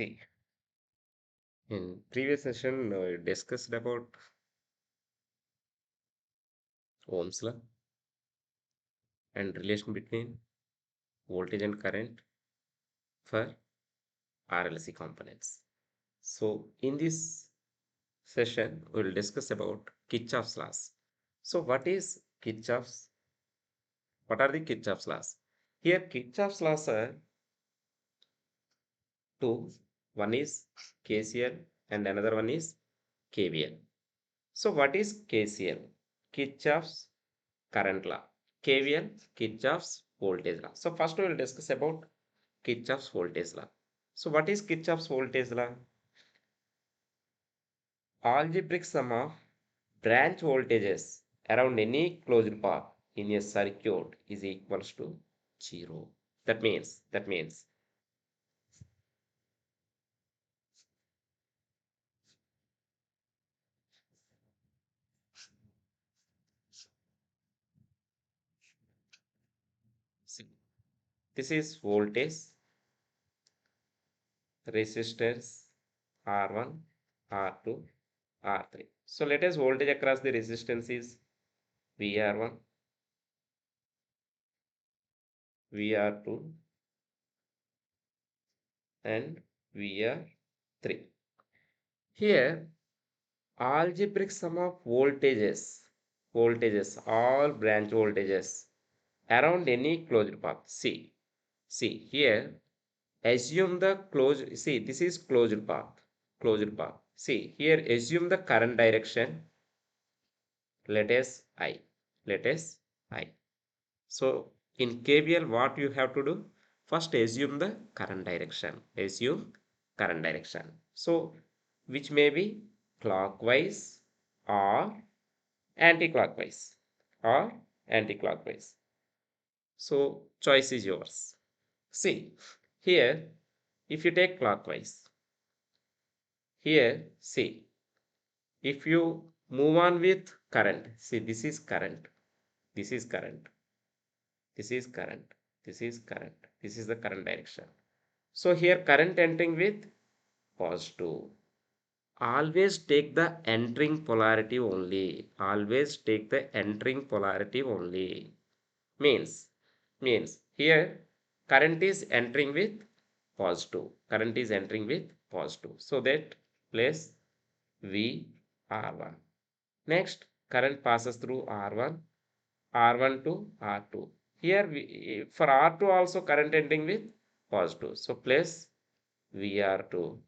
See, in previous session, we discussed about Ohm's law and relation between voltage and current for RLC components. So, in this session, we will discuss about Kirchhoff's laws. So, what are the Kirchhoff's laws? Here, Kirchhoff's laws are two. One is KCL and another one is KVL. So, what is KCL? Kirchhoff's current law. KVL, Kirchhoff's voltage law. So first we will discuss about Kirchhoff's voltage law. So what is Kirchhoff's voltage law? Algebraic sum of branch voltages around any closed path in a circuit is equals to 0. That means see, this is voltage, resistance R1, R2, R3. So let us voltage across the resistance is VR1, VR2 and VR3. Here algebraic sum of voltages, all branch voltages around any closed path. See here, assume the closed, see this is closed path. See here, assume the current direction, let us I. So in KVL, what you have to do? First assume the current direction. So which may be clockwise or anti-clockwise So choice is yours. See here, if you take clockwise, here see, if you move on with current, see this is current, this is current, this is current, this is current, this is the current direction. So here current entering with positive. Always take the entering polarity only. Always take the entering polarity only. Means here current is entering with positive. Current is entering with positive. So that place V R1. Next current passes through R1, R1 to R2. Here for R2 also current ending with positive. So place VR2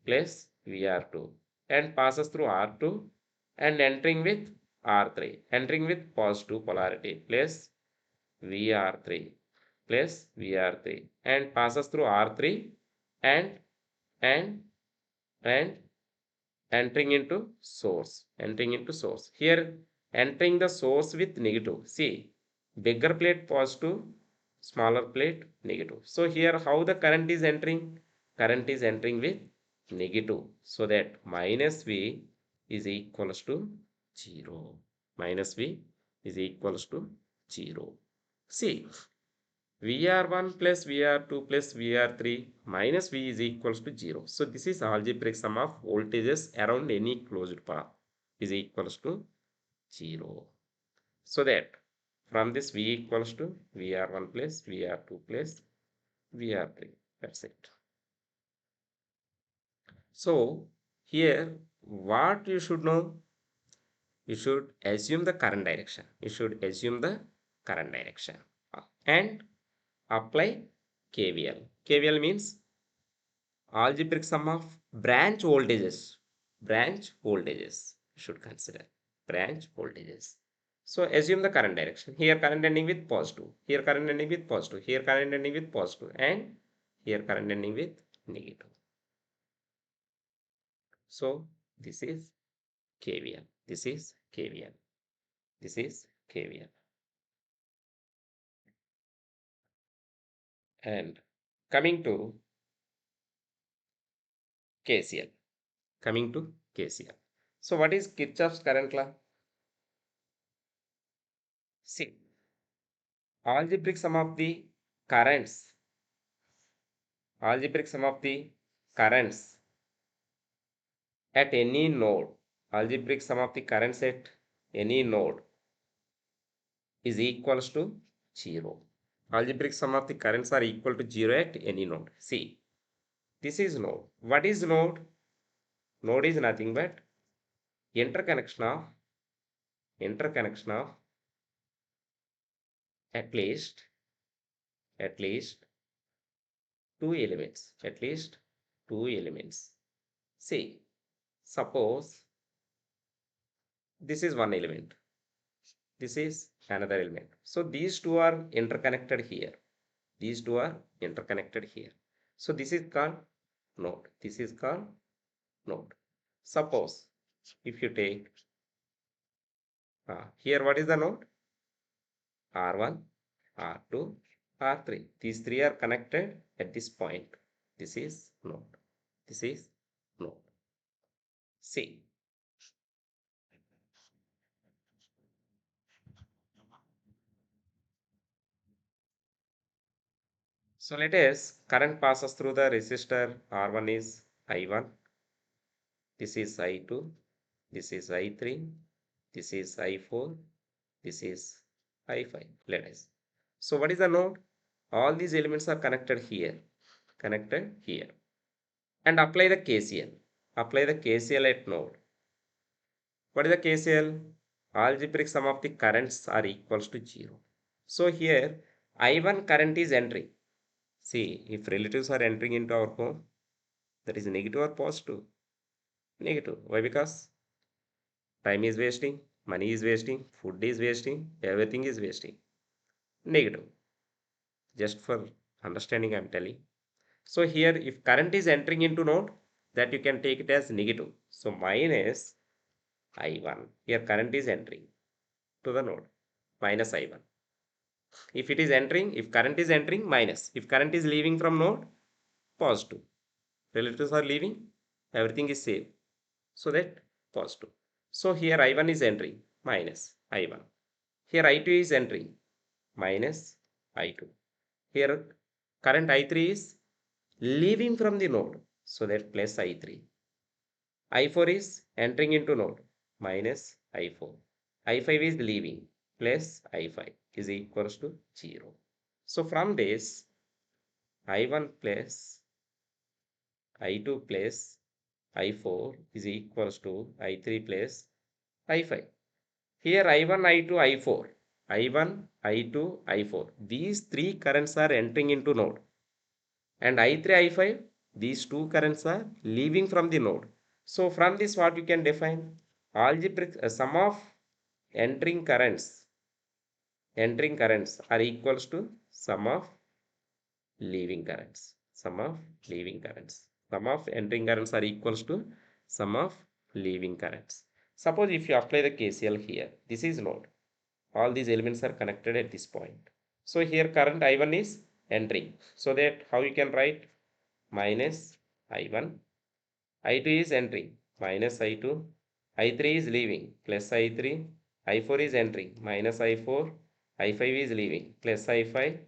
and passes through R2 and entering with R3. Entering with positive polarity. Place VR3 and passes through R3 and and and entering into source. Here entering the source with negative. See, bigger plate positive, smaller plate negative. So here how the current is entering? Current is entering with negative. So that minus V is equals to 0. Minus V is equals to 0. See, VR1 plus VR2 plus VR3 minus V is equals to 0. So this is algebraic sum of voltages around any closed path is equals to 0. So that from this V equals to VR1 plus VR2 plus VR3. That's it. So here what you should know? You should assume the current direction. And apply KVL. KVL means algebraic sum of branch voltages you should consider branch voltages. So assume the current direction. Here current ending with positive, here current ending with positive, here current ending with positive, and here current ending with negative. So this is KVL, this is KVL, this is KVL. And coming to KCL. So what is Kirchhoff's current law? See, algebraic sum of the currents, algebraic sum of the currents at any node, algebraic sum of the currents at any node is equals to 0. Algebraic sum of the currents are equal to 0 at any node. See, this is node. What is node? Node is nothing but interconnection of at least at least two elements. At least two elements. See, suppose this is one element. This is another element. So these two are interconnected here. These two are interconnected here. So this is called node. This is called node. Suppose if you take here, what is the node? R1, R2, R3. These three are connected at this point. This is node. This is node. See. So let us current passes through the resistor. R1 is I1. This is I2. This is I3. This is I4. This is I5. Let us. So what is the node? All these elements are connected here. Connected here. And apply the KCL. Apply the KCL at node. What is the KCL? Algebraic sum of the currents are equals to 0. So here I1 current is entering. See, if relatives are entering into our home, that is negative or positive? Negative. Why? Because time is wasting, money is wasting, food is wasting, everything is wasting. Negative. Just for understanding, I am telling. So here, if current is entering into node, that you can take it as negative. So minus I1. Here current is entering to the node. Minus I1. If it is entering, if current is entering, minus. If current is leaving from node, positive. Relatives are leaving, everything is safe. So that positive. So here I1 is entering, minus I1. Here I2 is entering, minus I2. Here current I3 is leaving from the node, so that plus I3. I4 is entering into node, minus I4. I5 is leaving, plus I5 is equals to 0. So from this, I1 plus I2 plus I4 is equals to I3 plus I5. Here I1, I2, I4. I1, I2, I4. These three currents are entering into node. And I3, I5, these two currents are leaving from the node. So from this, what you can define? Algebraic sum of entering currents are equals to sum of leaving currents. Sum of leaving currents. Sum of entering currents are equals to sum of leaving currents. Suppose if you apply the KCL here, this is node. All these elements are connected at this point. So here current I1 is entering. So that how you can write? Minus I1. I2 is entering. Minus I2. I3 is leaving. Plus I3. I4 is entering. Minus I4. I5 is leaving. Plus I5.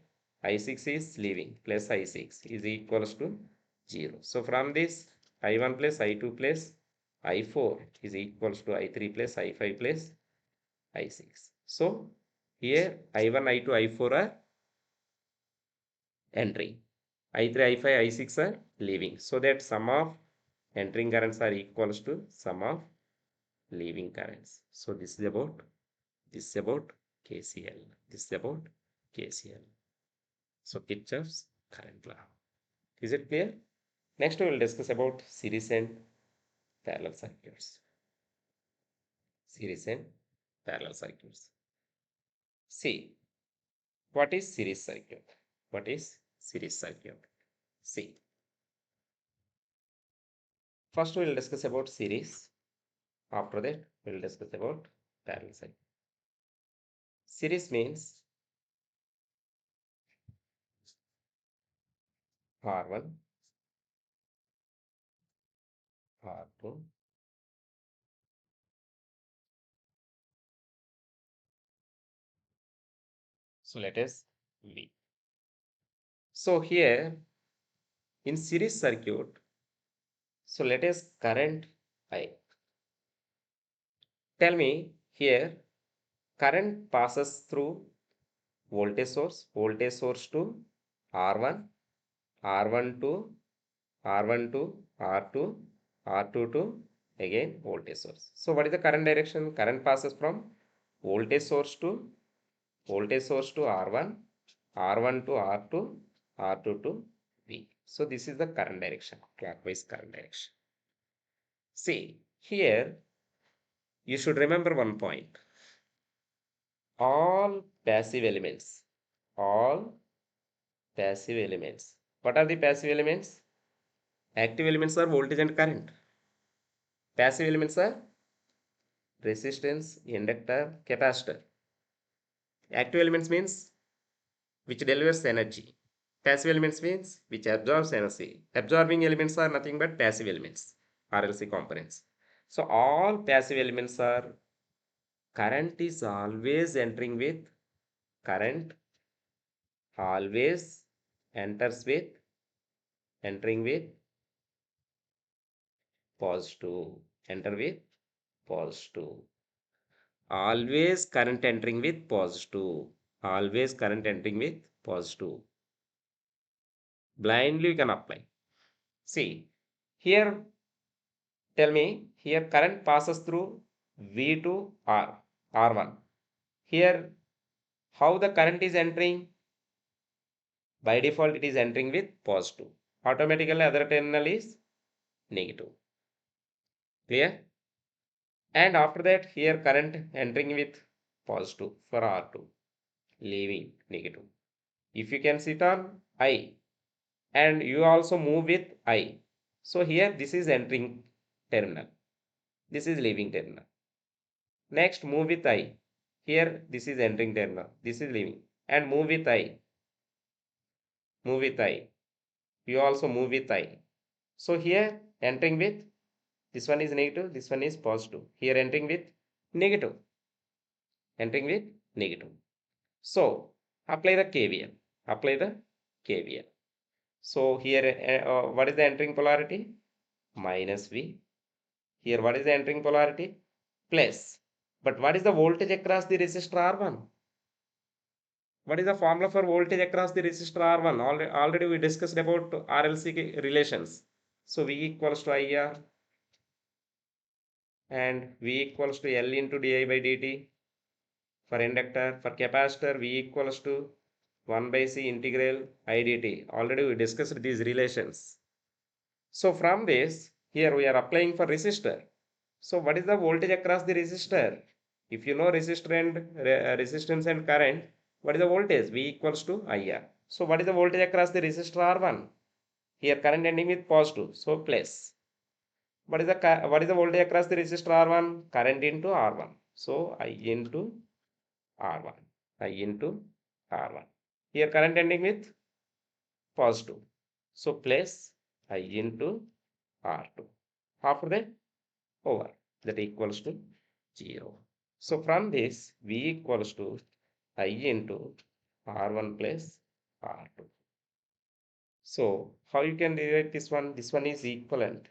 I6 is leaving. Plus I6 is equals to 0. So from this, I1 plus I2 plus I4 is equals to I3 plus I5 plus I6. So here I1, I2, I4 are entering. I3, I5, I6 are leaving. So that sum of entering currents are equals to sum of leaving currents. So this is about KCL. This is about KCL. So Kirchhoff's current law. Is it clear? Next we will discuss about series and parallel circuits. Series and parallel circuits. See, what is series circuit? What is series circuit? See, first we will discuss about series. After that, we will discuss about parallel circuit. Series means R1, R2, so let us V. So here in series circuit, so let us current I. Tell me here, current passes through voltage source to R1, R1 to R1 to R2, R2 to again voltage source. So what is the current direction? Current passes from voltage source to R1, R1 to R2, R2 to V. So this is the current direction, clockwise current direction. See, here you should remember one point. All passive elements, all passive elements. What are the passive elements? Active elements are voltage and current. Passive elements are resistance, inductor, capacitor. Active elements means which delivers energy. Passive elements means which absorbs energy. Absorbing elements are nothing but passive elements, RLC components. So all passive elements are, current is always entering with, current always enters with, entering with positive, enter with positive. Always current entering with positive. Always current entering with positive. Blindly you can apply. See, here tell me, here current passes through V to R, R1. Here, how the current is entering? By default, it is entering with positive. Automatically, other terminal is negative. Clear? And after that, here current entering with positive for R2, leaving negative. If you can sit on I, and you also move with I. So here, this is entering terminal. This is leaving terminal. Next, move with I. Here, this is entering terminal. This is leaving. And move with I. Move with I. You also move with I. So here, entering with, this one is negative, this one is positive. Here, entering with negative. Entering with negative. So, apply the KVL. Apply the KVL. So, here, what is the entering polarity? Minus V. Here, what is the entering polarity? Plus. But what is the voltage across the resistor R1? What is the formula for voltage across the resistor R1? Already we discussed about RLC relations. So V equals to IR and V equals to L into di by dt. For inductor, for capacitor, V equals to 1 by C integral I dt. Already we discussed these relations. So from this, here we are applying for resistor. So what is the voltage across the resistor? If you know resistor and resistance and current, what is the voltage? V equals to IR. So what is the voltage across the resistor R1? Here current ending with positive, so plus. What is the voltage across the resistor R1? Current into R1. So I into R1. I into R1. Here current ending with positive. So plus I into R2. After that, over, that equals to 0. So from this, V equals to I into R1 plus R2. So how you can derive this one? This one is equivalent.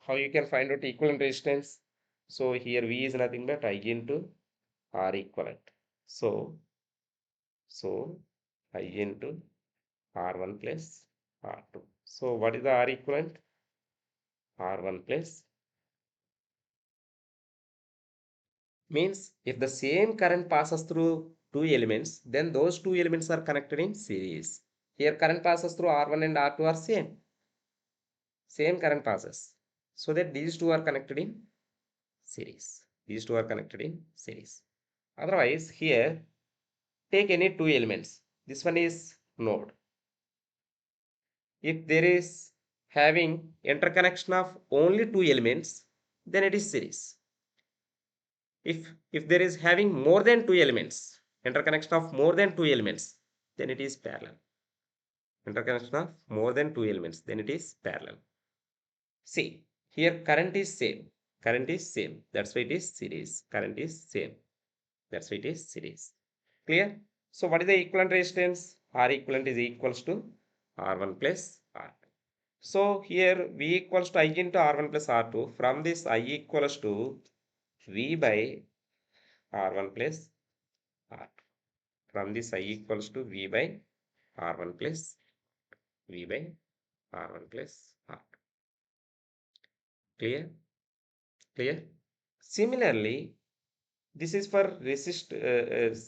How you can find out equivalent resistance? So here V is nothing but I into R equivalent. So I into R1 plus R2. So what is the R equivalent? R1 plus, means if the same current passes through two elements, then those two elements are connected in series. Here current passes through R1 and R2 are same. Same current passes. So that these two are connected in series. These two are connected in series. Otherwise, here take any two elements. This one is node. If there is having interconnection of only two elements, then it is series. If there is having more than two elements, interconnection of more than two elements, then it is parallel. Interconnection of more than two elements, then it is parallel. See, here current is same. Current is same. That's why it is series. Current is same. That's why it is series. Clear? So what is the equivalent resistance? R equivalent is equals to R1 plus R2. So here V equals to I into R1 plus R2. From this I equals to V by R1 plus R2. From this I equals to V by R1 plus V by R1 plus R2. Clear? Clear? Similarly, this is for resistive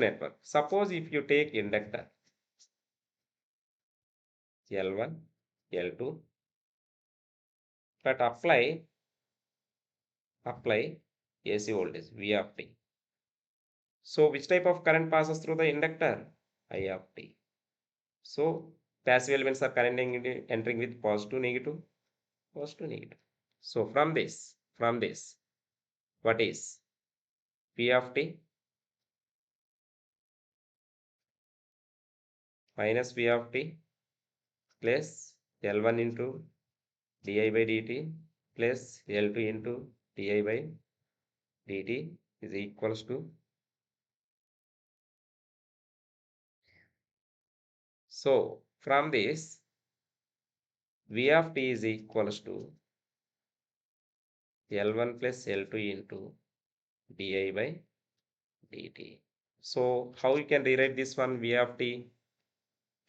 network. Suppose if you take inductor L1, L2, but apply AC voltage V of t. So which type of current passes through the inductor? I of t. So passive elements are currently entering with positive, negative, positive, negative. So from this, what is P of t minus V of t plus L1 into di by dt plus L2 into di by dt is equals to, so from this V of t is equals to L1 plus L2 into di by dt. So how you can rewrite this one? V of t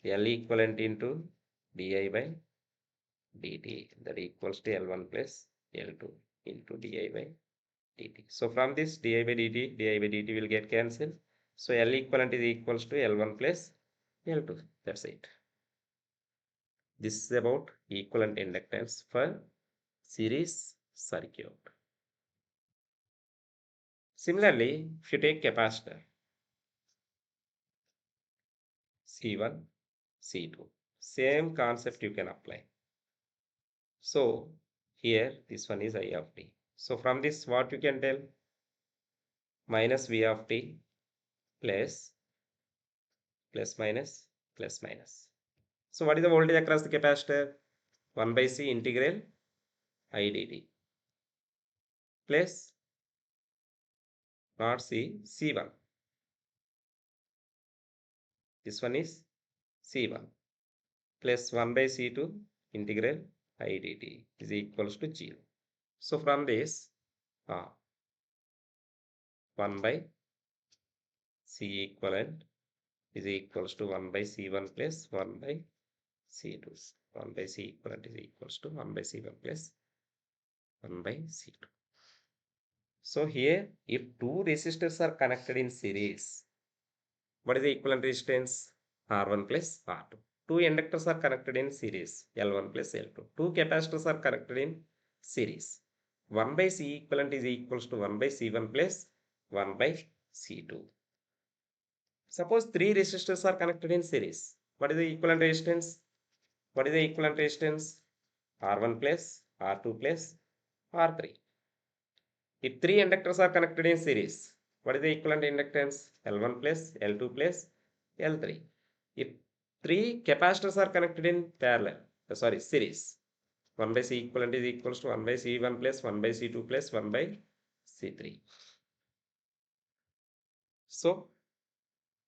L equivalent into di by dt, that equals to L1 plus L2 into di by dt. So from this di by dt will get cancelled. So L equivalent is equals to L1 plus L2. That's it. This is about equivalent inductance for series circuit. Similarly, if you take capacitor C1, C2, same concept you can apply. So here this one is I of t. So from this what you can tell? Minus V of t plus plus minus. So what is the voltage across the capacitor? 1 by C integral I dt plus not C, C1. This one is C1 plus 1 by C2 integral I dt is equals to 0. So from this 1 by C equivalent is equals to 1 by C1 plus 1 by C2. 1 by C equivalent is equals to 1 by C1 plus 1 by C2. So here, if two resistors are connected in series, what is the equivalent resistance? R1 plus R2. Two inductors are connected in series, L1 plus L2. Two capacitors are connected in series. 1 by C equivalent is equals to 1 by C1 plus 1 by C2. Suppose three resistors are connected in series. What is the equivalent resistance? What is the equivalent resistance? R1 plus R2 plus R3. If three inductors are connected in series, what is the equivalent inductance? L1 plus L2 plus L3. If three capacitors are connected in parallel, series, 1 by C equivalent is equals to 1 by C1 plus 1 by C2 plus 1 by C3. So,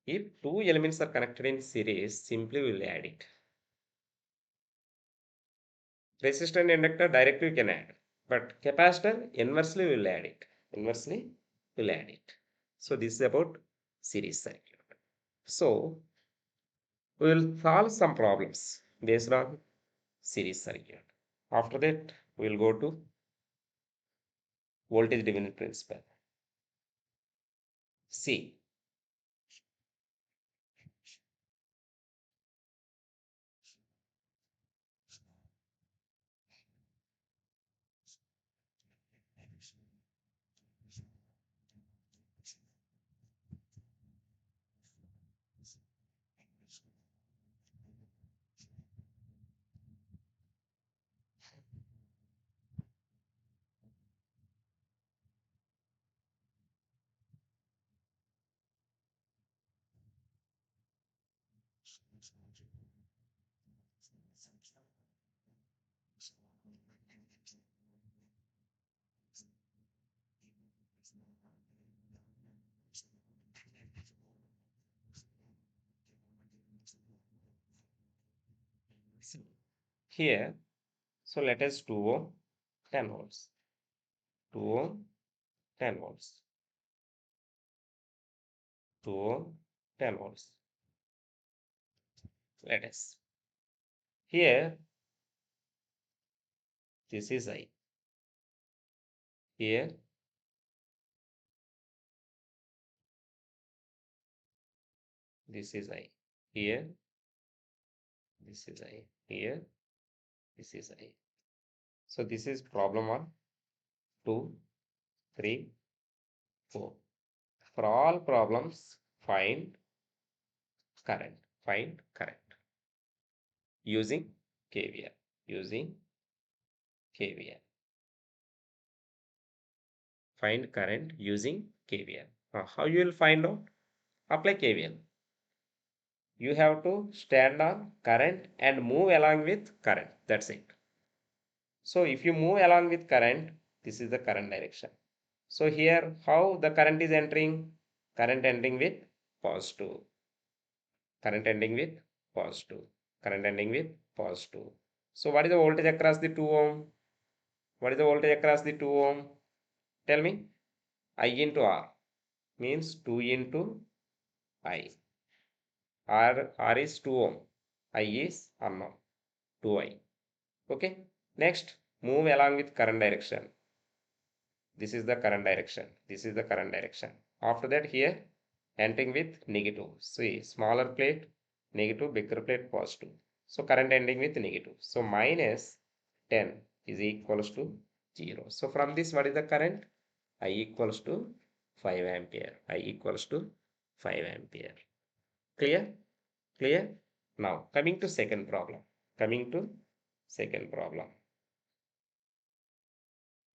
if two elements are connected in series, simply we will add it. Resistor and inductor directly you can add, but capacitor inversely we will add it. Inversely we will add it. So, this is about series circuit. So, we will solve some problems based on series circuit. After that, we will go to voltage division principle. See, here, so let us 2 ohm 10 volts, 2 ohm 10 volts, 2 ohm 10 volts. Let us here, this is I, here this is I, here this is I, here this is I. So this is problem 1, 2, 3, 4. For all problems, find current. Find current using KVL. Using KVL. Find current using KVL. How you will find out? Apply KVL. You have to stand on current and move along with current. That's it. So if you move along with current, this is the current direction. So here, how the current is entering? Current ending with positive. Current ending with positive. Current ending with positive. So what is the voltage across the 2 ohm? What is the voltage across the 2 ohm? Tell me. I into R means 2 into I. R is 2 ohm. I is unknown. 2I. Okay. Next, move along with current direction. This is the current direction. This is the current direction. After that, here ending with negative. See, smaller plate, negative, bigger plate, positive. So current ending with negative. So minus 10 is equals to 0. So from this, what is the current? I equals to 5 ampere. I equals to 5 ampere. Clear? Clear? Now, coming to second problem. Coming to second problem.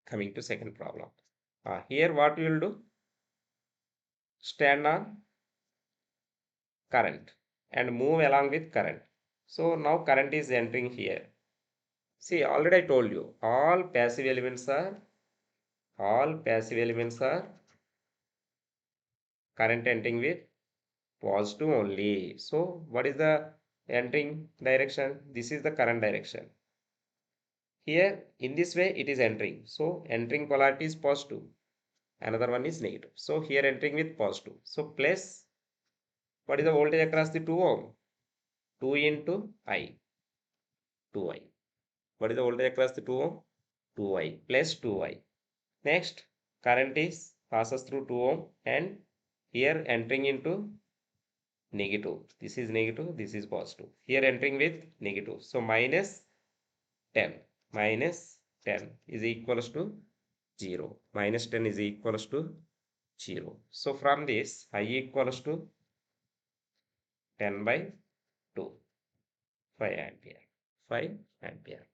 Coming to second problem. Here what we will do? Stand on current and move along with current. So now current is entering here. See, already I told you, all passive elements are current entering with positive only. So what is the entering direction? This is the current direction. Here in this way it is entering. So entering polarity is positive. Another one is negative. So here entering with positive. So plus, what is the voltage across the 2 ohm? 2 into I. 2I. What is the voltage across the 2 ohm? 2I plus 2I. Next, current is passes through 2 ohm and here entering into negative. This is negative, this is positive. Here entering with negative. So minus 10. Minus 10 is equals to 0. Minus 10 is equals to 0. So from this, I equals to 10 by 2. 5 ampere. 5 ampere.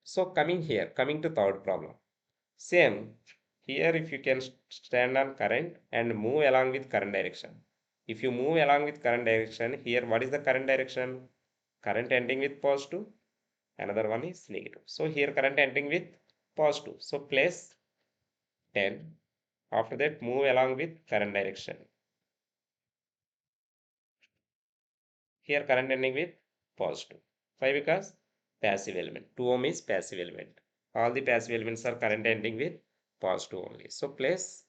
So coming here, coming to third problem. Same, here if you can stand on current and move along with current direction. If you move along with current direction, here what is the current direction? Current ending with positive, another one is negative. So here current ending with positive. So place 10. After that move along with current direction. Here current ending with positive. Why? Because passive element. 2 ohm is passive element. All the passive elements are current ending with positive only. So place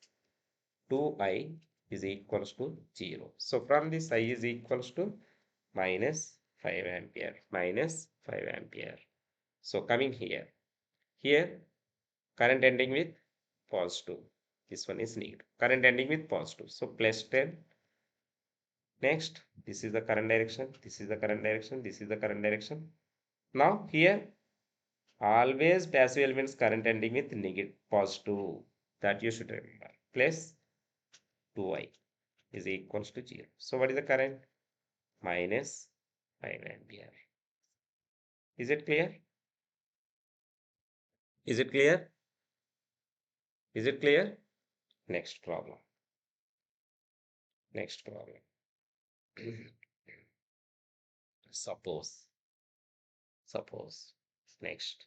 2I is equals to 0. So from this I is equals to minus 5 ampere. Minus 5 ampere. So coming here. Here current ending with positive. This one is negative. Current ending with positive. So plus 10. Next, this is the current direction. This is the current direction. This is the current direction. Now here always passive elements current ending with negative positive. That you should remember. Plus 2I is equals to 0. So what is the current? Minus 5 ampere. Is it clear? Is it clear? Is it clear? Next problem. Next problem. Suppose. Next.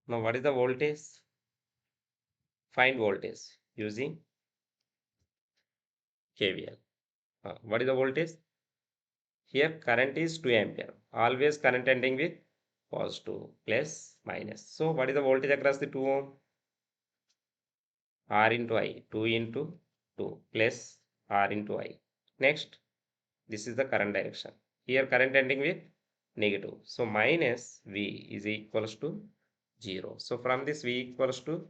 Now what is the voltage? Find voltage using KVL. What is the voltage? Here current is 2 ampere. Always current ending with positive, plus, minus. So what is the voltage across the 2 ohm? R into I, 2 into 2 plus R into I. Next, this is the current direction. Here current ending with negative. So minus V is equals to 0. So from this V equals to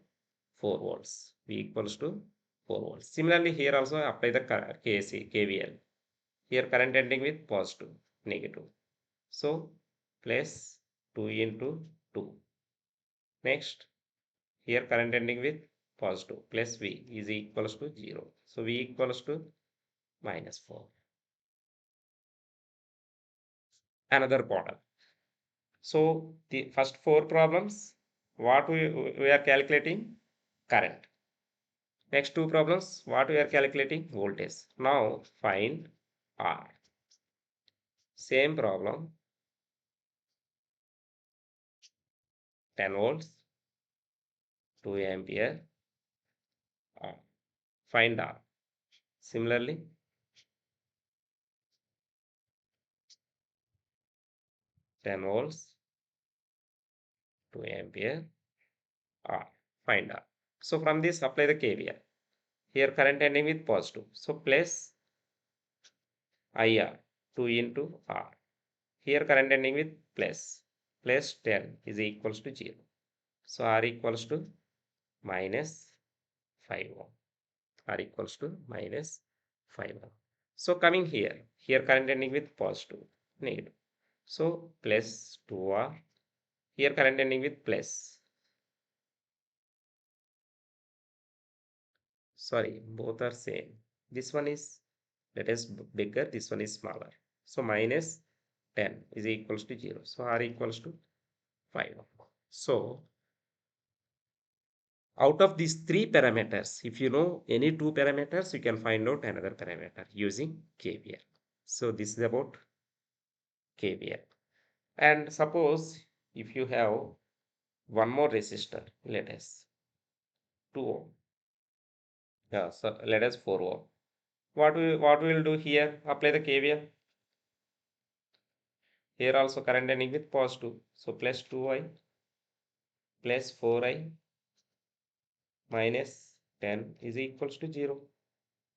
4 volts. V equals to 4 volts. Similarly, here also apply the KVL. Here current ending with positive, negative. So plus 2 into 2. Next, here current ending with positive, plus V is equals to 0. So V equals to minus 4. Another model. So the first 4 problems, what we are calculating? Current. Next 2 problems, what we are calculating? Voltage. Now find R. Same problem, 10 volts, 2 ampere, R. Find R. Similarly, 10 volts, 2 ampere, R. Find R. So from this apply the KVL. Here current ending with positive. So plus IR 2 into R. Here current ending with plus 10 is equals to 0. So R equals to minus 5 ohm. R equals to minus 5 ohm. So coming here current ending with positive, negative. So plus 2R. Here current ending with plus. Sorry, both are same. This one is, that is bigger, this one is smaller. So minus 10 is equals to 0. So R equals to 5. So out of these 3 parameters, if you know any 2 parameters, you can find out another parameter using KVL. So this is about KVL. And suppose if you have one more resistor, let us 2 ohm. Yeah, so let us 4 ohm. What we will do here? Apply the KVL. Here also current ending with positive. So plus 2I plus 4I minus 10 is equals to 0.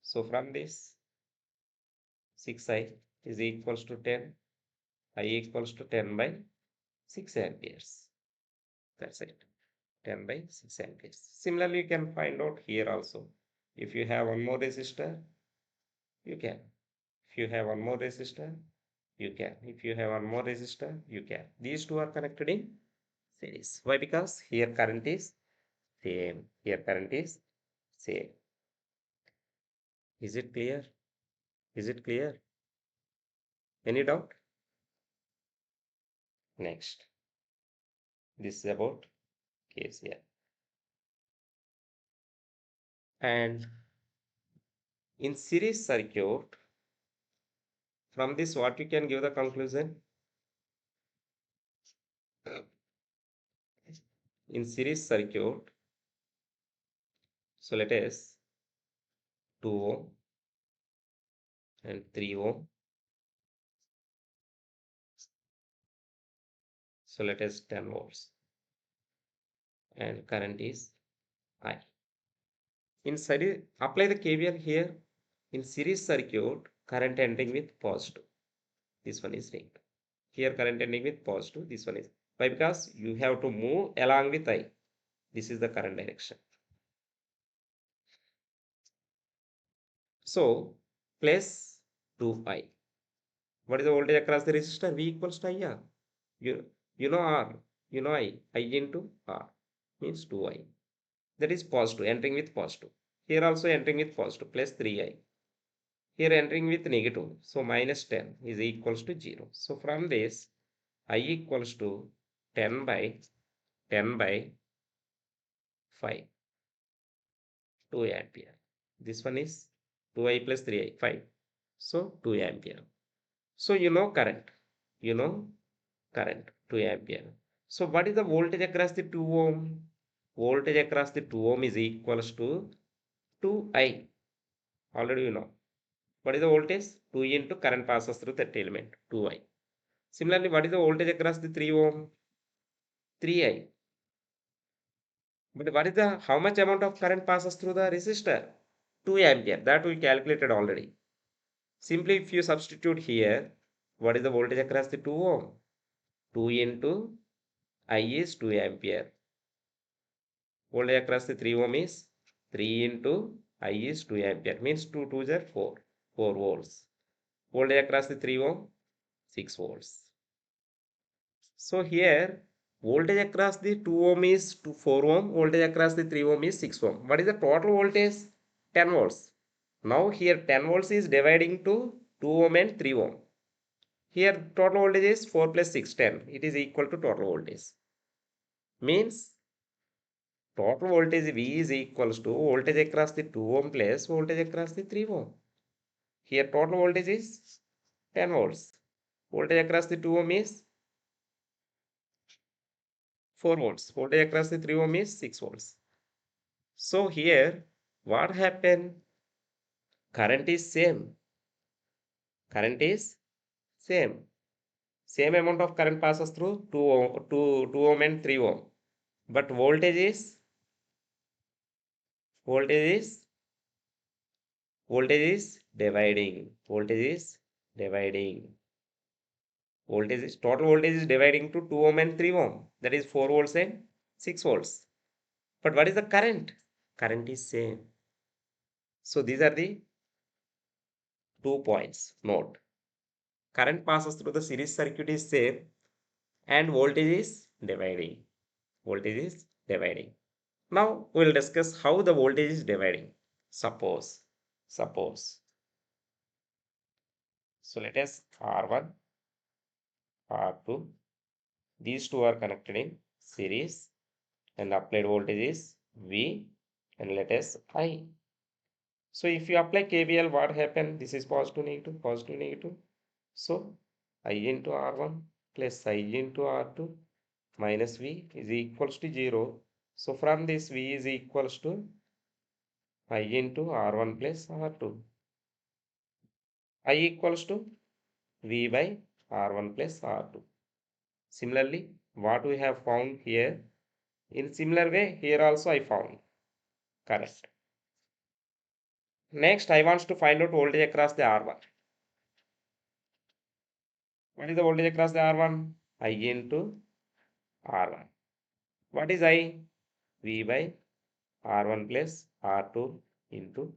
So from this 6I is equals to 10. I equals to 10 by 6 amperes. That's it. 10 by 6 amperes. Similarly, you can find out here also. If you have one more resistor, you can. If you have one more resistor, you can. If you have one more resistor, you can. These two are connected in series. Why? Because here current is same. Here current is same. Is it clear? Is it clear? Any doubt? Next. This is about KCL. And in series circuit, from this what you can give the conclusion? In series circuit, so let us 2 ohm and 3 ohm. So let us 10 volts and current is I. In series, apply the KVL here. In series circuit, current ending with positive. This one is negative. Here current ending with positive. This one is. Why? Because you have to move along with I. This is the current direction. So plus 2I. What is the voltage across the resistor? V equals to IR. You know R. You know I into R means 2I. That is positive, entering with positive. Here also entering with positive, plus 3I. Here entering with negative, so minus 10 is equals to 0. So from this, I equals to 10 by 5, 2 ampere. This one is 2I plus 3I, 5. So 2 ampere. So you know current, 2 ampere. So what is the voltage across the 2 ohm? Voltage across the 2 ohm is equals to 2I. Already you know. What is the voltage? 2 into current passes through that element, 2I. Similarly, what is the voltage across the 3 ohm? 3I. But what is the how much amount of current passes through the resistor? 2 ampere. That we calculated already. Simply if you substitute here, what is the voltage across the 2 ohm? 2 into I is 2 ampere. Voltage across the 3 ohm is 3 into I is 2 ampere. Means 2 2s are 4. 4 volts. Voltage across the 3 ohm 6 volts. So here voltage across the 2 ohm is 4 ohm. Voltage across the 3 ohm is 6 ohm. What is the total voltage? 10 volts. Now here 10 volts is dividing to 2 ohm and 3 ohm. Here total voltage is 4 plus 6 10. It is equal to total voltage. Means total voltage V is equals to voltage across the 2 ohm plus voltage across the 3 ohm. Here total voltage is 10 volts. Voltage across the 2 ohm is 4 volts. Voltage across the 3 ohm is 6 volts. So here what happened? Current is same. Current is same. Same amount of current passes through 2 ohm and 3 ohm. But voltage is voltage is dividing. Voltage is dividing. Voltage is total voltage is dividing to 2 ohm and 3 ohm. That is 4 volts and 6 volts. But what is the current? Current is same. So these are the 2 points. Note. Current passes through the series circuit is same and voltage is dividing. Voltage is dividing. Now we will discuss how the voltage is dividing. Suppose. So let us R1, R2. These two are connected in series and the applied voltage is V and let us I. So if you apply KVL, what happen? This is positive, negative, positive, negative. So I into R1 plus I into R2 minus V is equals to 0. So from this V is equals to I into R1 plus R2. I equals to V by R1 plus R2. Similarly, what we have found here, in similar way, here also I found. Correct. Next, I want to find out voltage across the R1. What is the voltage across the R1? I into R1. What is I? V by R1 plus R2 into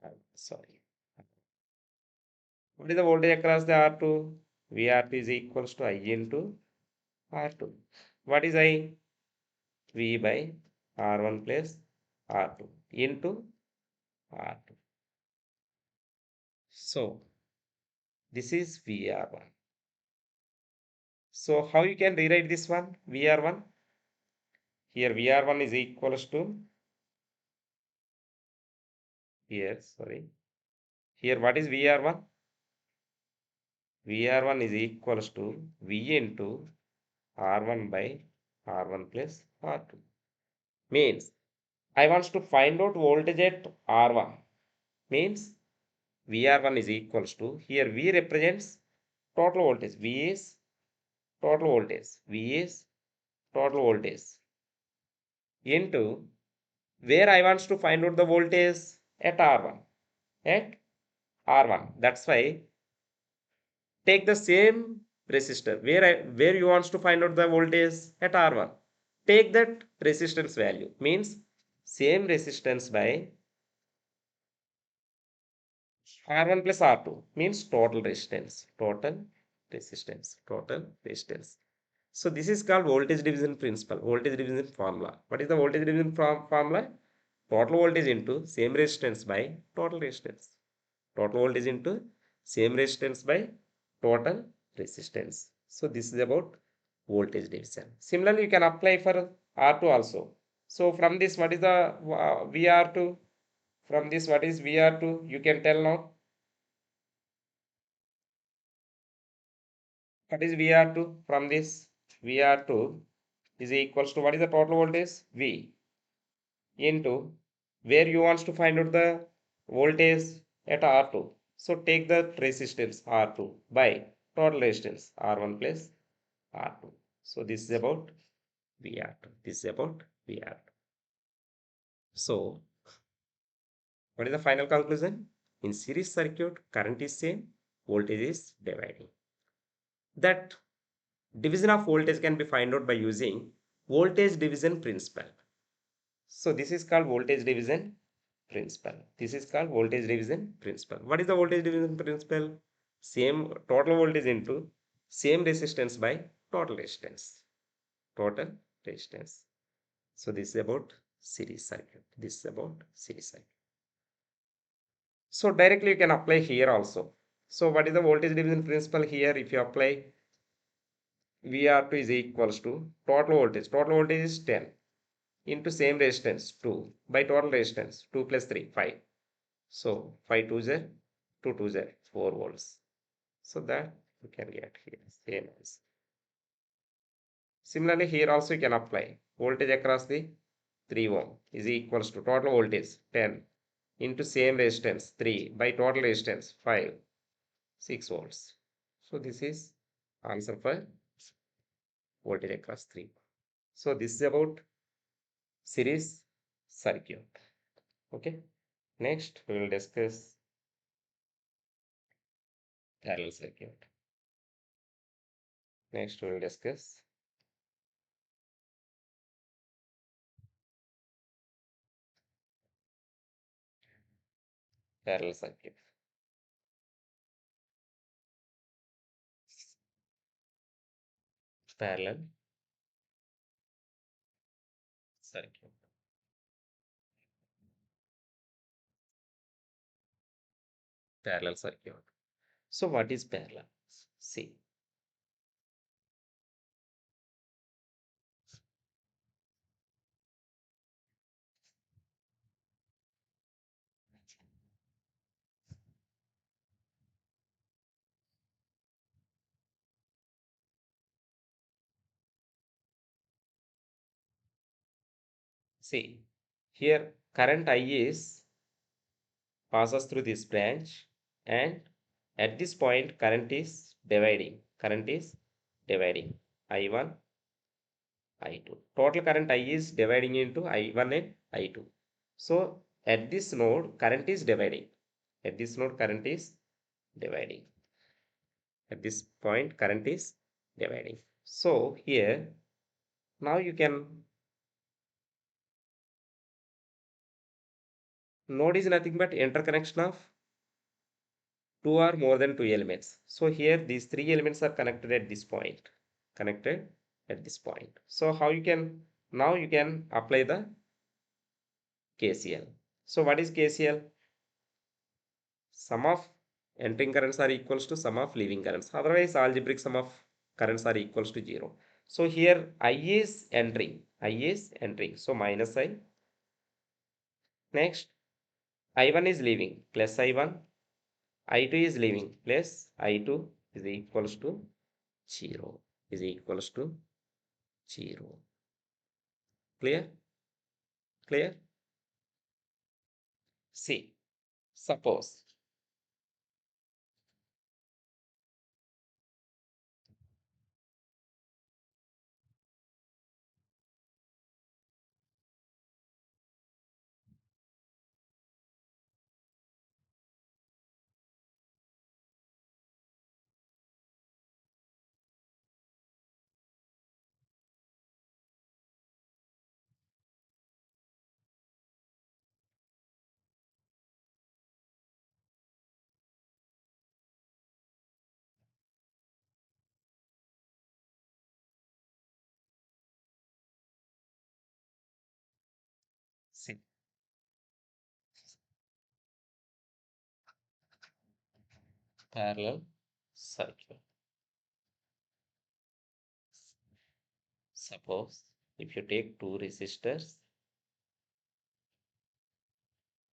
R1. Sorry. What is the voltage across the R2? VR2 is equals to I into R2. What is I? V by R1 plus R2 into R2. So this is VR1. So how you can rewrite this one? VR1. Here VR1 is equals to here, sorry. Here what is VR1? VR1 is equals to V into R1 by R1 plus R2. Means I want to find out voltage at R1. Means VR1 is equals to here V represents total voltage. V is total voltage. V is total voltage into where I want to find out the voltage at R1. At R1. That's why take the same resistor where you want to find out the voltage at R1. Take that resistance value. Means same resistance by R1 plus R2 means total resistance. Total resistance. Total resistance. So this is called voltage division principle. Voltage division formula. What is the voltage division formula? Total voltage into same resistance by total resistance. Total voltage into same resistance by total resistance. So this is about voltage division. Similarly, you can apply for R2 also. So from this, what is the VR2? From this, what is VR2? You can tell now. What is VR2 from this? VR2 is equals to what is the total voltage? V into where you want to find out the voltage at R2. So take the resistance R2 by total resistance R1 plus R2. So this is about VR2. This is about VR2. So what is the final conclusion? In series circuit, current is same, voltage is dividing. That division of voltage can be found out by using voltage division principle. So this is called voltage division principle. This is called voltage division principle. What is the voltage division principle? Same total voltage into same resistance by total resistance. Total resistance. So this is about series circuit. This is about series circuit. So directly you can apply here also. So what is the voltage division principle here? If you apply VR2 is equals to total voltage. Total voltage is 10 into same resistance 2 by total resistance 2 plus 3 5. So 5 2 z 2 2 z 4 volts. So that you can get here same as. Similarly here also you can apply voltage across the 3 ohm is equals to total voltage 10 into same resistance 3 by total resistance 5 6 volts. So this is answer for voltage across 3. So this is about series circuit. Okay. Next we will discuss parallel circuit. Next we will discuss parallel circuit. Parallel circuit. Parallel circuit. So what is parallel? See. See. Here current I is passes through this branch and at this point current is dividing. Current is dividing. I1 I2. Total current I is dividing into I1 and I2. So at this node current is dividing. At this node current is dividing. At this point current is dividing. So here now you can node is nothing but interconnection of two or more than two elements. So here these three elements are connected at this point. Connected at this point. So how you can now you can apply the KCL. So what is KCL? Sum of entering currents are equals to sum of leaving currents. Otherwise algebraic sum of currents are equals to 0. So here I is entering. I is entering. So minus I. Next I1 is leaving plus I1. I2 is leaving plus I2 is equals to 0. Is equals to 0. Clear? Clear? See, suppose see parallel circuit. Suppose if you take two resistors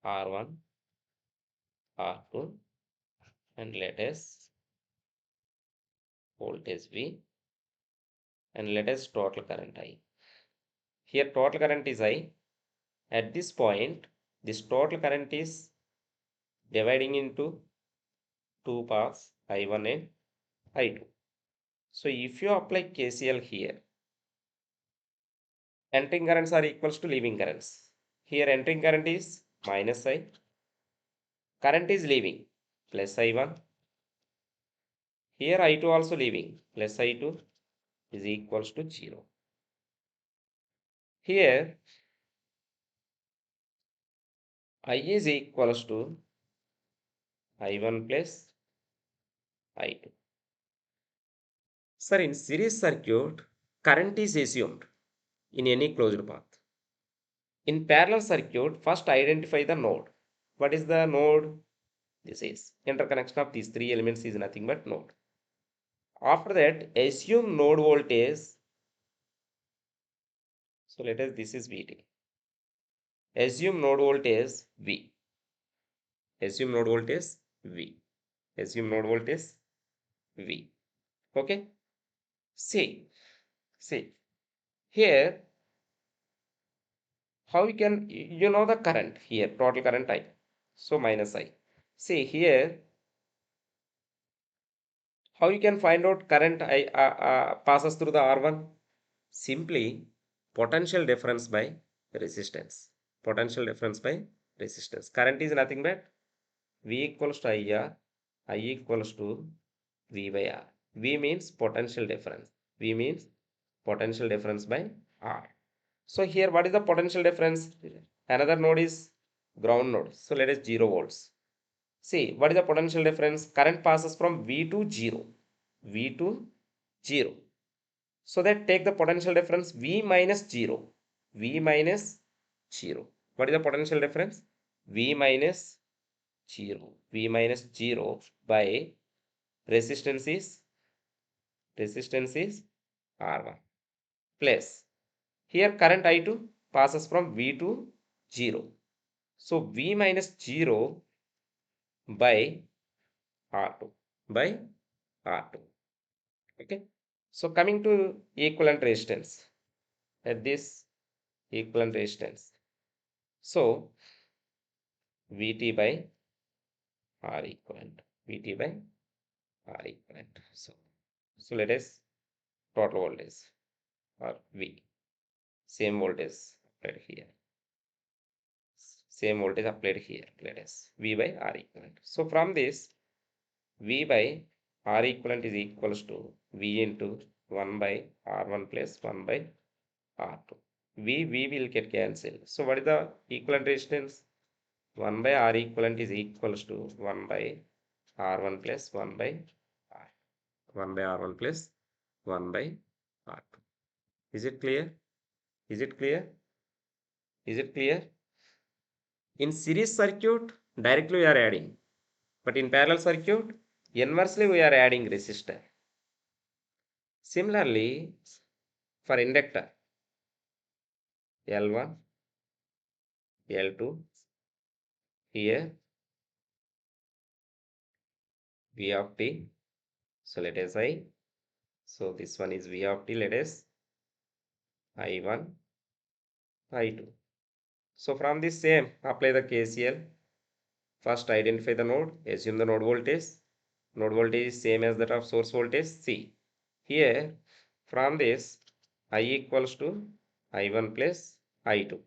R1, R2 and let us voltage V and let us total current I. Here total current is I. At this point, this total current is dividing into two paths, I1 and I2. So if you apply KCL here, entering currents are equals to leaving currents. Here entering current is minus I, current is leaving plus I1. Here I2 also leaving plus I2 is equals to 0. Here I is equals to I1 plus I2. Sir, in series circuit, current is assumed in any closed path. In parallel circuit, first identify the node. What is the node? This is interconnection of these three elements is nothing but node. After that, assume node voltage. So let us, this is VT. Assume node voltage V. Assume node voltage V. Assume node voltage V. Okay. See here how you can, you know the current here, total current I. So minus I. See here how you can find out current I passes through the R1? Simply potential difference by resistance. Potential difference by resistance. Current is nothing but V equals to IR, I equals to V by R. V means potential difference. V means potential difference by R. So here what is the potential difference? Another node is ground node. So let us 0 volts. See what is the potential difference? Current passes from V to 0. V to 0. So that take the potential difference V minus 0. V minus 0. What is the potential difference? V minus 0. V minus 0 by resistance is R1 plus here current I2 passes from V to 0. So V minus 0 by R2 by R2. Okay. So coming to equivalent resistance at this equivalent resistance. So VT by R equivalent. VT by R equivalent. So let us total voltage or V. Same voltage applied here. Same voltage applied here. Let us V by R equivalent. So from this V by R equivalent is equals to V into 1 by R1 plus 1 by R2. V will get cancelled. So what is the equivalent resistance? 1 by R equivalent is equals to 1 by R1 plus 1 by R. 1 by R1 plus 1 by R2. Is it clear? Is it clear? Is it clear? In series circuit, directly we are adding. But in parallel circuit, inversely we are adding resistor. Similarly, for inductor, L1, L2, here V of t. So let us I. So this one is V of t. Let us I1, I2. So from this same, apply the KCL. First identify the node, assume the node voltage. Node voltage is same as that of source voltage. See, here from this I equals to I1 plus I2.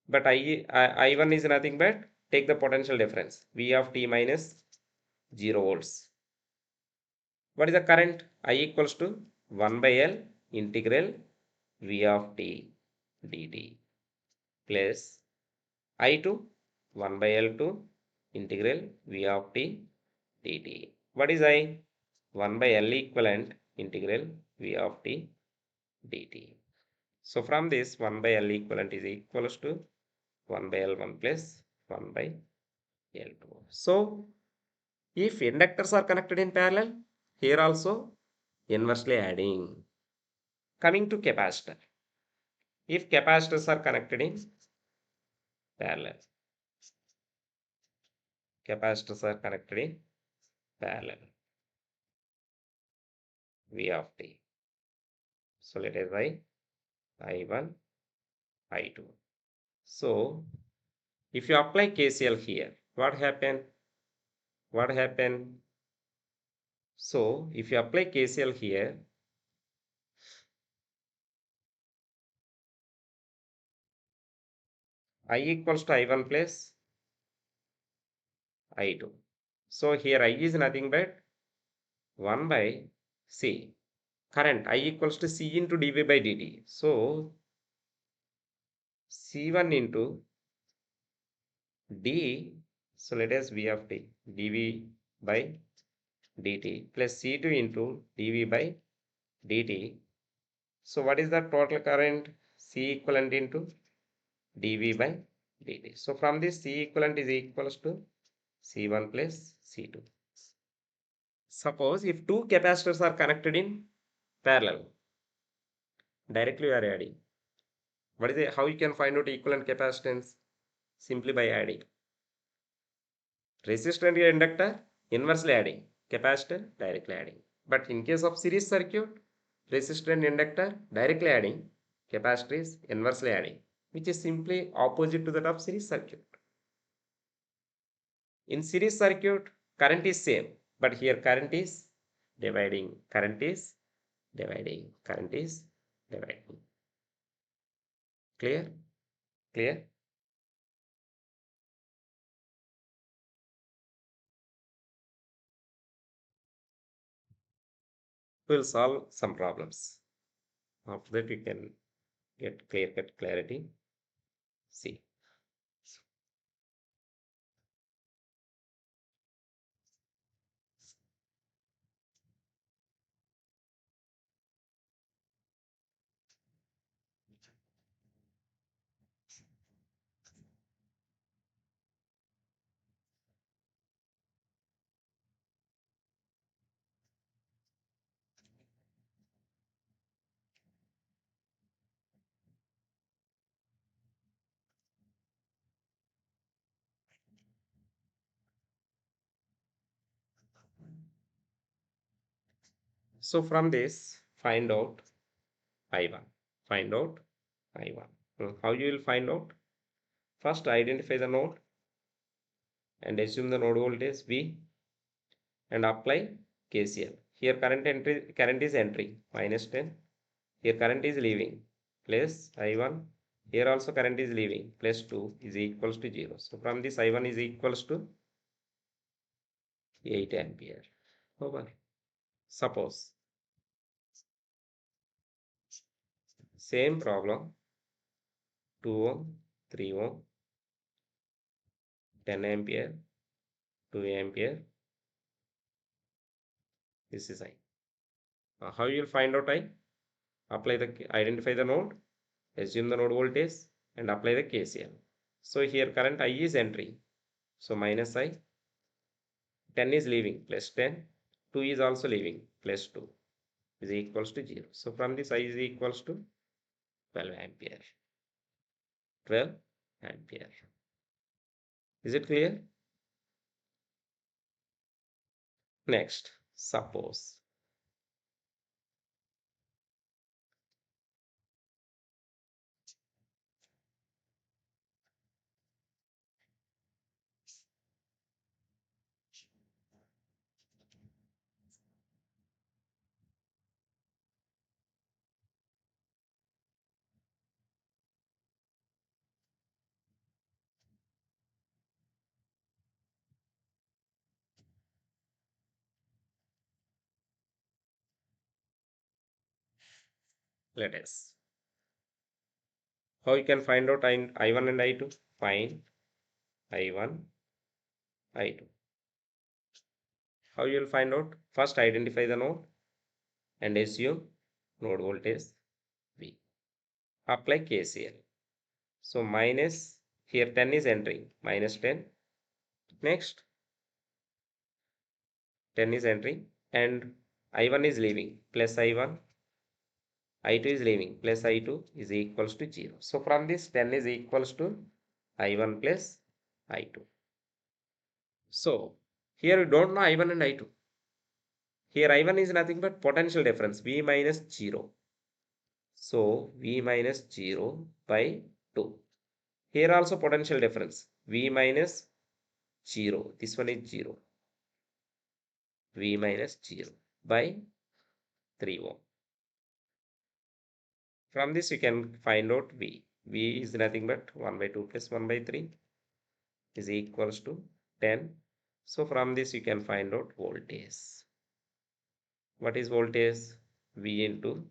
But I1 is nothing but take the potential difference. V of t minus 0 volts. What is the current? I equals to 1 by L integral V of t dt plus I2 1 by L2 integral V of t dt. What is I? 1 by L equivalent integral V of t dt. So from this 1 by L equivalent is equals to 1 by L1 plus 1 by L2. So if inductors are connected in parallel, here also inversely adding. Coming to capacitor. If capacitors are connected in parallel, capacitors are connected in parallel, V of t. So let us write I1, I2. So if you apply KCL here, what happened? What happened? So if you apply KCL here, I equals to I1 plus I2. So here I is nothing but 1 by C. Current I equals to C into dV by dt. So C1 into d. So let us V of t dV by dt plus C2 into dV by dt. So what is the total current? C equivalent into dV by dt. So from this C equivalent is equals to C1 plus C2. Suppose if two capacitors are connected in parallel, directly we are adding. What is it? How you can find out equivalent capacitance? Simply by adding. Resistor and inductor inversely adding. Capacitor directly adding. But in case of series circuit, resistor and inductor directly adding. Capacitor is inversely adding, which is simply opposite to that of series circuit. In series circuit, current is same, but here current is dividing. Current is dividing. Current is dividing. Clear? Clear? We will solve some problems. After that, we can get clear-cut clarity. See. So from this, find out I1. Find out I1. How you will find out? First, identify the node and assume the node voltage V and apply KCL. Here current is entering -10. Here current is leaving plus I1. Here also current is leaving plus 2 is equals to 0. So from this I1 is equals to 8 ampere. Over. Suppose same problem 2 ohm, 3 ohm, 10 ampere, 2 ampere. This is I. How you will find out I? Identify the node, assume the node voltage, and apply the KCL. So here current I is entering. So minus I, 10 is leaving plus 10, 2 is also leaving plus 2 is equals to 0. So from this I is equals to 12 ampere. 12 ampere. Is it clear? Next, suppose let us. How you can find out I1 and I2? Find I1, I2. How you will find out? First identify the node and assume node voltage V. Apply KCL. So minus, here 10 is entering, minus 10. Next 10 is entering and I1 is leaving, plus I1, I2 is leaving, plus I2 is equals to 0. So from this 10 is equals to I1 plus I2. So here we don't know I1 and I2. Here I1 is nothing but potential difference V minus 0. So V minus 0 by 2. Here also potential difference. V minus 0. This one is 0. V minus 0 by 3 ohm. From this you can find out V. V is nothing but 1 by 2 plus 1 by 3 is equals to 10. So from this you can find out voltage. What is voltage? V into,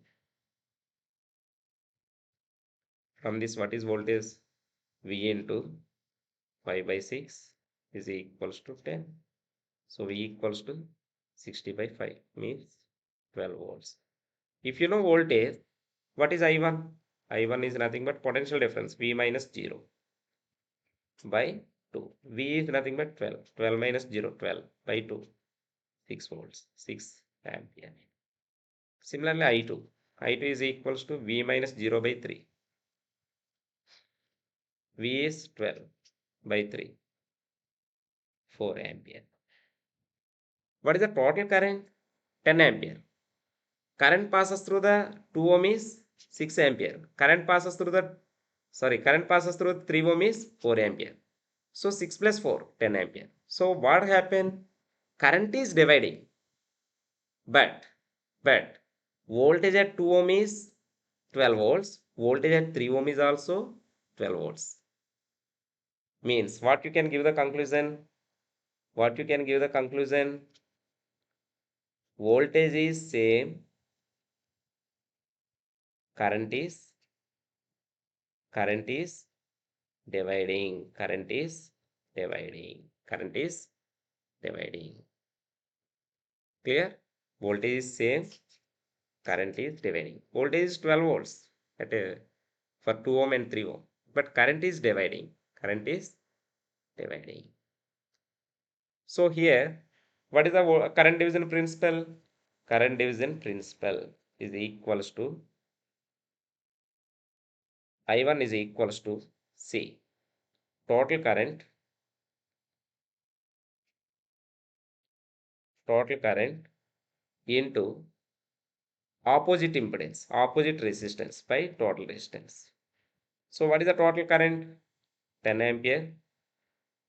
from this what is voltage? V into 5 by 6 is equals to 10. So V equals to 60 by 5 means 12 volts. If you know voltage, what is I1? I1 is nothing but potential difference V minus 0 by 2. V is nothing but 12. 12 minus 0, 12 by 2. 6 volts, 6 ampere. Similarly, I2. I2 is equals to V minus 0 by 3. V is 12 by 3. 4 ampere. What is the total current? 10 ampere. Current passes through the 2 ohm is 6 ampere. Current passes through 3 ohm is 4 ampere. So 6 plus 4, 10 ampere. So what happened? Current is dividing. But voltage at 2 ohm is 12 volts. Voltage at 3 ohm is also 12 volts. Means what you can give the conclusion? What you can give the conclusion? Voltage is same. Current is dividing. Current is dividing. Current is dividing. Clear? Voltage is same. Current is dividing. Voltage is 12 volts for 2 ohm and 3 ohm. But current is dividing. Current is dividing. So here, what is the current division principle? Current division principle is equals to I1 is equals to C. Total current into opposite impedance, opposite resistance by total resistance. So what is the total current? 10 ampere.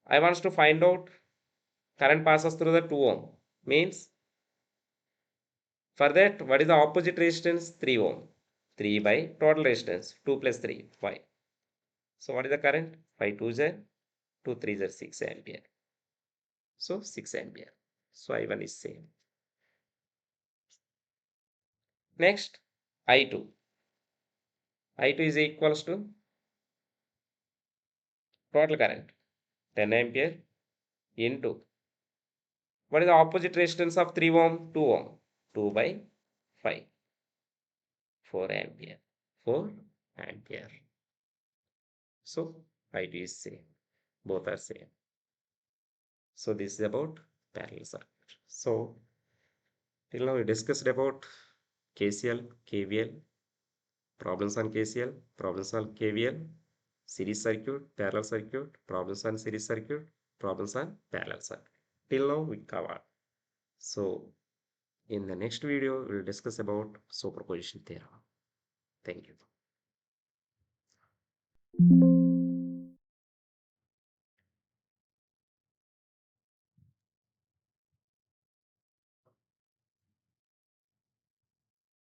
I wants to find out current passes through the 2 ohm. Means for that, what is the opposite resistance? 3 ohm. 3 by total resistance. 2 plus 3, 5. So what is the current? 5 2 is 2 3 is 6 ampere. So 6 ampere. So I1 is same. Next, I2. I2 is equals to total current 10 ampere into, what is the opposite resistance of 3 ohm? 2 ohm. 2 by 5. 4 ampere. 4 ampere. So I2 is same. Both are same. So this is about parallel circuit. So till now we discussed about KCL, KVL, problems on KCL, problems on KVL, series circuit, parallel circuit, problems on series circuit, problems on parallel circuit. Till now we covered. So in the next video, we'll discuss about superposition theorem. Thank you.